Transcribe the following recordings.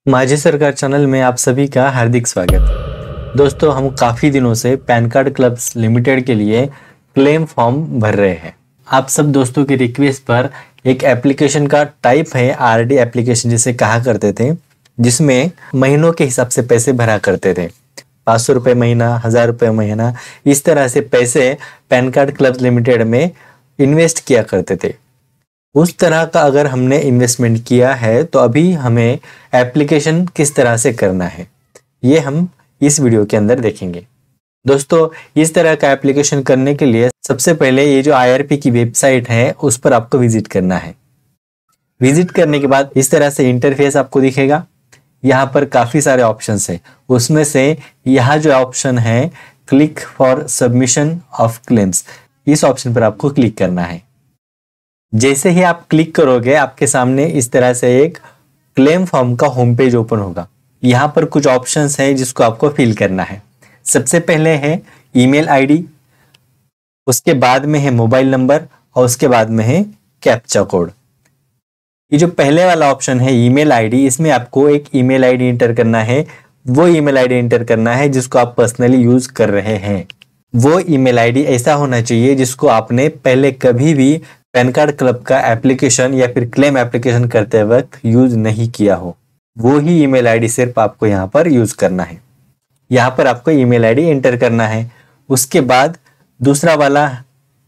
माझी सरकार चैनल में आप सभी का हार्दिक स्वागत। दोस्तों, हम काफ़ी दिनों से पैन कार्ड क्लब्स लिमिटेड के लिए क्लेम फॉर्म भर रहे हैं। आप सब दोस्तों की रिक्वेस्ट पर एक एप्लीकेशन का टाइप है आरडी एप्लीकेशन जिसे कहा करते थे, जिसमें महीनों के हिसाब से पैसे भरा करते थे। 500 रुपये महीना, 1000 रुपये महीना, इस तरह से पैसे पैन कार्ड क्लब्स लिमिटेड में इन्वेस्ट किया करते थे। उस तरह का अगर हमने इन्वेस्टमेंट किया है तो अभी हमें एप्लीकेशन किस तरह से करना है, ये हम इस वीडियो के अंदर देखेंगे। दोस्तों, इस तरह का एप्लीकेशन करने के लिए सबसे पहले ये जो IRP की वेबसाइट है उस पर आपको विजिट करना है। विजिट करने के बाद इस तरह से इंटरफेस आपको दिखेगा। यहाँ पर काफ़ी सारे ऑप्शंस है, उसमें से यहाँ जो ऑप्शन है click for submission of claims, इस ऑप्शन पर आपको क्लिक करना है। जैसे ही आप क्लिक करोगे आपके सामने इस तरह से एक क्लेम फॉर्म का होम पेज ओपन होगा। यहाँ पर कुछ ऑप्शंस हैं जिसको आपको फिल करना है। सबसे पहले है ईमेल आईडी, उसके बाद में है मोबाइल नंबर और उसके बाद में है कैप्चा कोड। ये जो पहले वाला ऑप्शन है ईमेल आईडी, इसमें आपको एक ईमेल आईडी एंटर करना है। वो ईमेल आईडी एंटर करना है जिसको आप पर्सनली यूज कर रहे हैं। वो ईमेल आईडी ऐसा होना चाहिए जिसको आपने पहले कभी भी पैन कार्ड क्लब का एप्लीकेशन या फिर क्लेम एप्लीकेशन करते वक्त यूज नहीं किया हो। वो ही ईमेल आईडी सिर्फ आपको यहाँ पर यूज करना है। यहाँ पर आपको ईमेल आईडी एंटर करना है। उसके बाद दूसरा वाला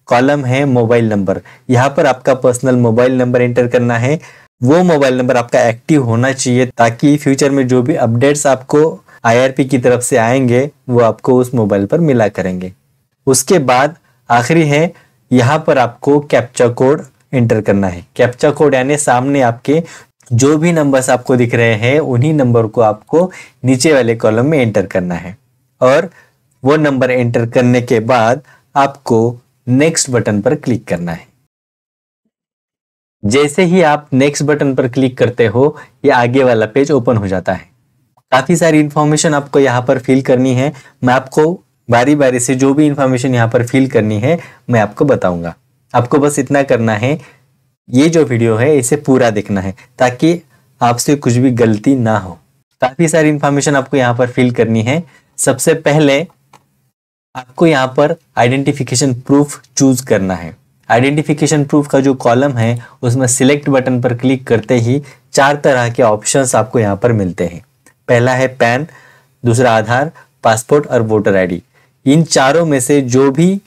कॉलम है मोबाइल नंबर। यहाँ पर आपका पर्सनल मोबाइल नंबर एंटर करना है। वो मोबाइल नंबर आपका एक्टिव होना चाहिए ताकि फ्यूचर में जो भी अपडेट्स आपको IRP की तरफ से आएंगे वो आपको उस मोबाइल पर मिला करेंगे। उसके बाद आखिरी है, यहाँ पर आपको कैप्चा कोड एंटर करना है। कैप्चा कोड यानी सामने आपके जो भी नंबर्स आपको दिख रहे हैं उन्हीं नंबर को आपको नीचे वाले कॉलम में एंटर करना है। और वो नंबर एंटर करने के बाद आपको नेक्स्ट बटन पर क्लिक करना है। जैसे ही आप नेक्स्ट बटन पर क्लिक करते हो ये आगे वाला पेज ओपन हो जाता है। काफी सारी इंफॉर्मेशन आपको यहाँ पर फिल करनी है। मैं आपको बारी बारी से जो भी इंफॉर्मेशन यहाँ पर फिल करनी है मैं आपको बताऊंगा। आपको बस इतना करना है, ये जो वीडियो है इसे पूरा देखना है ताकि आपसे कुछ भी गलती ना हो। काफी सारी इंफॉर्मेशन आपको यहाँ पर फिल करनी है। सबसे पहले आपको यहाँ पर आइडेंटिफिकेशन प्रूफ चूज करना है। आइडेंटिफिकेशन प्रूफ का जो कॉलम है उसमें सिलेक्ट बटन पर क्लिक करते ही 4 तरह के ऑप्शंस आपको यहाँ पर मिलते हैं। पहला है पैन, दूसरा आधार, पासपोर्ट और वोटर आईडी। इन चारों में से जो भी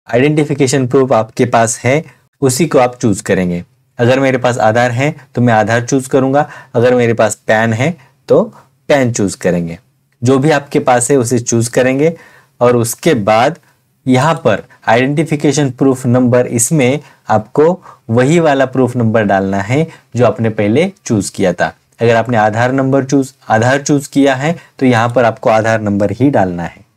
आइडेंटिफिकेशन प्रूफ आपके पास है उसी को आप चूज करेंगे। अगर मेरे पास आधार है तो मैं आधार चूज करूंगा, अगर मेरे पास पैन है तो पैन चूज करेंगे। जो भी आपके पास है उसे चूज करेंगे और उसके बाद यहाँ पर आइडेंटिफिकेशन प्रूफ नंबर, इसमें आपको वही वाला प्रूफ नंबर डालना है जो आपने पहले चूज किया था। अगर आपने आधार चूज किया है तो यहाँ पर आपको आधार नंबर ही डालना है।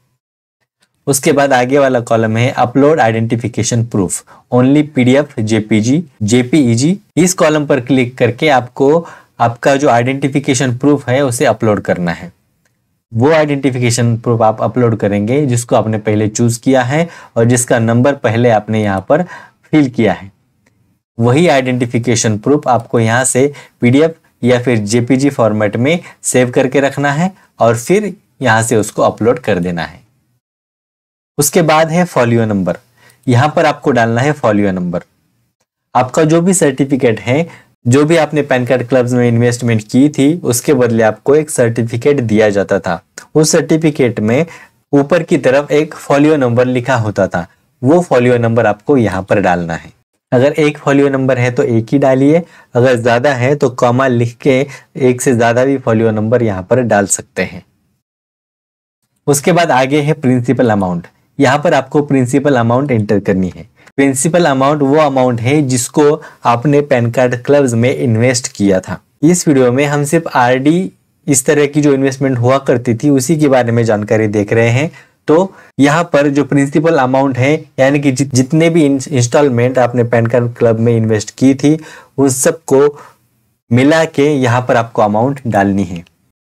उसके बाद आगे वाला कॉलम है upload identification proof, only PDF, JPG, JPEG। इस कॉलम पर क्लिक करके आपको आपका जो आइडेंटिफिकेशन प्रूफ है उसे अपलोड करना है। वो आइडेंटिफिकेशन प्रूफ आप अपलोड करेंगे जिसको आपने पहले चूज किया है और जिसका नंबर पहले आपने यहाँ पर फिल किया है। वही आइडेंटिफिकेशन प्रूफ आपको यहाँ से PDF या फिर JPG फॉर्मेट में सेव करके रखना है और फिर यहाँ से उसको अपलोड कर देना है। उसके बाद है फॉलियो नंबर। यहाँ पर आपको डालना है फॉलियो नंबर। आपका जो भी सर्टिफिकेट है, जो भी आपने पैन कार्ड क्लब्स में इन्वेस्टमेंट की थी उसके बदले आपको एक सर्टिफिकेट दिया जाता था। उस सर्टिफिकेट में ऊपर की तरफ एक फॉलियो नंबर लिखा होता था। वो फॉलियो नंबर आपको यहाँ पर डालना है। अगर एक फॉलियो नंबर है तो एक ही डालिए, अगर ज्यादा है तो कॉमा लिख के एक से ज्यादा भी फॉलियो नंबर यहाँ पर डाल सकते हैं। उसके बाद आगे है प्रिंसिपल अमाउंट। यहाँ पर आपको प्रिंसिपल अमाउंट एंटर करनी है। प्रिंसिपल अमाउंट वो अमाउंट है जिसको आपने पैन कार्ड क्लब्स में इन्वेस्ट किया था। इस वीडियो में हम सिर्फ RD, इस तरह की जो इन्वेस्टमेंट हुआ करती थी उसी के बारे में जानकारी देख रहे हैं। तो यहाँ पर जो प्रिंसिपल अमाउंट है यानी कि जितने भी इंस्टॉलमेंट आपने पैन कार्ड क्लब में इन्वेस्ट की थी उन सबको मिला के यहाँ पर आपको अमाउंट डालनी है।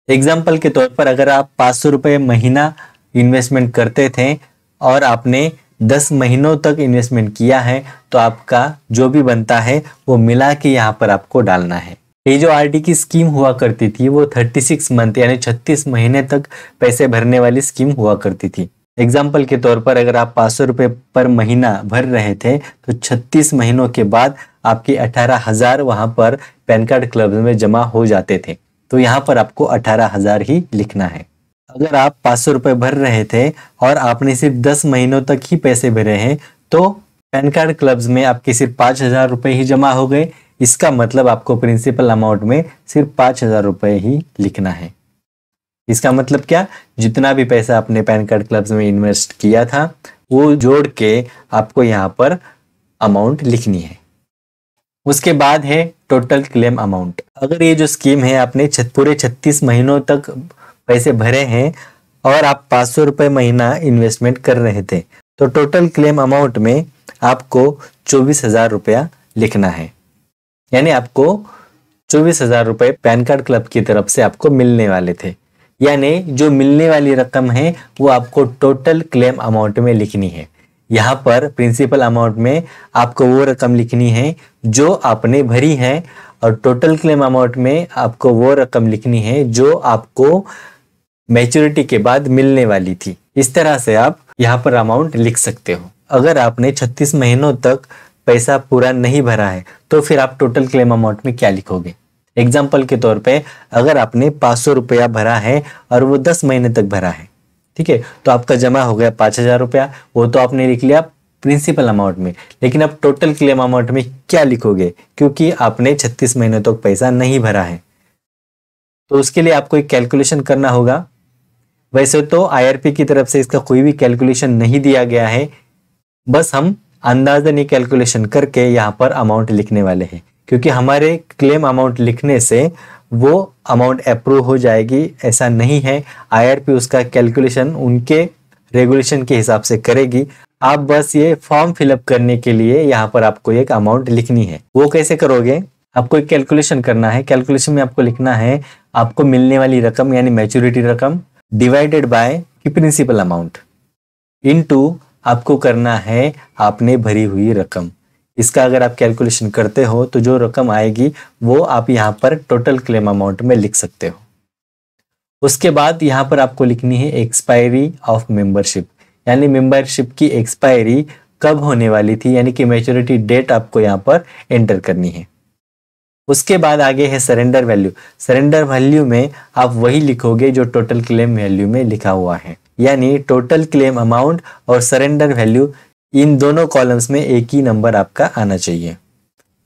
एग्जाम्पल के तौर पर अगर आप 500 रुपये महीना इन्वेस्टमेंट करते थे और आपने 10 महीनों तक इन्वेस्टमेंट किया है तो आपका जो भी बनता है वो मिला के यहाँ पर आपको डालना है। ये जो आरडी की स्कीम हुआ करती थी वो 36 मंथ यानी 36 महीने तक पैसे भरने वाली स्कीम हुआ करती थी। एग्जाम्पल के तौर पर अगर आप 500 रुपये पर महीना भर रहे थे तो 36 महीनों के बाद आपके 18,000 वहां पर पैन कार्ड क्लब में जमा हो जाते थे। तो यहाँ पर आपको 18,000 ही लिखना है। अगर आप 500 रुपये भर रहे थे और आपने सिर्फ 10 महीनों तक ही पैसे भरे हैं तो पैन कार्ड क्लब्स में आपके सिर्फ 5,000 रुपये ही जमा हो गए। इसका मतलब आपको प्रिंसिपल अमाउंट में सिर्फ 5,000 रुपये ही लिखना है। इसका मतलब क्या, जितना भी पैसा आपने पैन कार्ड क्लब्स में इन्वेस्ट किया था वो जोड़ के आपको यहाँ पर अमाउंट लिखनी है। उसके बाद है टोटल क्लेम अमाउंट। अगर ये जो स्कीम है आपने पूरे 36 महीनों तक पैसे भरे हैं और आप 500 रुपये महीना इन्वेस्टमेंट कर रहे थे तो टोटल क्लेम अमाउंट में आपको 24,000 रुपया लिखना है। यानी आपको 24,000 रुपये पैन कार्ड क्लब की तरफ से आपको मिलने वाले थे। यानी जो मिलने वाली रकम है वो आपको टोटल क्लेम अमाउंट में लिखनी है। यहाँ पर प्रिंसिपल अमाउंट में आपको वो रकम लिखनी है जो आपने भरी है और टोटल क्लेम अमाउंट में आपको वो रकम लिखनी है जो आपको मैच्योरिटी के बाद मिलने वाली थी। इस तरह से आप यहाँ पर अमाउंट लिख सकते हो। अगर आपने 36 महीनों तक पैसा पूरा नहीं भरा है तो फिर आप टोटल क्लेम अमाउंट में क्या लिखोगे। एग्जाम्पल के तौर पे अगर आपने 500 रुपया भरा है और वो 10 महीने तक भरा है, ठीक है, तो आपका जमा हो गया 5,000 रुपया, वो तो आपने लिख लिया प्रिंसिपल अमाउंट में। लेकिन अब टोटल क्लेम अमाउंट में क्या लिखोगे, क्योंकि आपने 36 महीने तक पैसा नहीं भरा है तो उसके लिए आपको एक कैलकुलेशन करना होगा। वैसे तो आईआरपी की तरफ से इसका कोई भी कैलकुलेशन नहीं दिया गया है, बस हम अंदाजन ये कैलकुलेशन करके यहाँ पर अमाउंट लिखने वाले हैं, क्योंकि हमारे क्लेम अमाउंट लिखने से वो अमाउंट अप्रूव हो जाएगी ऐसा नहीं है। आईआरपी उसका कैलकुलेशन उनके रेगुलेशन के हिसाब से करेगी। आप बस ये फॉर्म फिलअप करने के लिए यहाँ पर आपको एक अमाउंट लिखनी है। वो कैसे करोगे, आपको एक कैलकुलेशन करना है। कैलकुलेशन में आपको लिखना है आपको मिलने वाली रकम यानी मैच्योरिटी रकम डिवाइडेड बाय की प्रिंसिपल अमाउंट इनटू आपको करना है आपने भरी हुई रकम। इसका अगर आप कैलकुलेशन करते हो तो जो रकम आएगी वो आप यहाँ पर टोटल क्लेम अमाउंट में लिख सकते हो। उसके बाद यहाँ पर आपको लिखनी है एक्सपायरी ऑफ मेंबरशिप, यानी मेंबरशिप की एक्सपायरी कब होने वाली थी, यानी कि मैच्योरिटी डेट आपको यहाँ पर एंटर करनी है। उसके बाद आगे है सरेंडर वैल्यू। सरेंडर वैल्यू में आप वही लिखोगे जो टोटल क्लेम वैल्यू में लिखा हुआ है, यानी टोटल क्लेम अमाउंट और सरेंडर वैल्यू इन दोनों कॉलम्स में एक ही नंबर आपका आना चाहिए।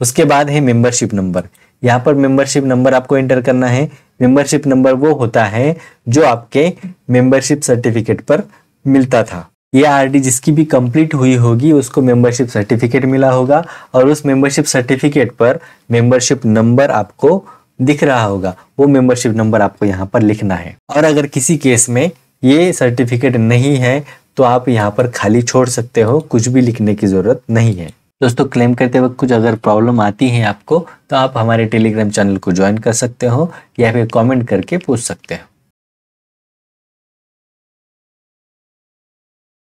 उसके बाद है मेंबरशिप नंबर। यहाँ पर मेंबरशिप नंबर आपको एंटर करना है। मेंबरशिप नंबर वो होता है जो आपके मेंबरशिप सर्टिफिकेट पर मिलता था। ये आरडी जिसकी भी कंप्लीट हुई होगी उसको मेंबरशिप सर्टिफिकेट मिला होगा और उस मेंबरशिप सर्टिफिकेट पर मेंबरशिप नंबर आपको दिख रहा होगा। वो मेंबरशिप नंबर आपको यहाँ पर लिखना है। और अगर किसी केस में ये सर्टिफिकेट नहीं है तो आप यहाँ पर खाली छोड़ सकते हो, कुछ भी लिखने की जरूरत नहीं है। दोस्तों, क्लेम करते वक्त कुछ अगर प्रॉब्लम आती है आपको तो आप हमारे टेलीग्राम चैनल को ज्वाइन कर सकते हो या फिर कमेंट करके पूछ सकते हो।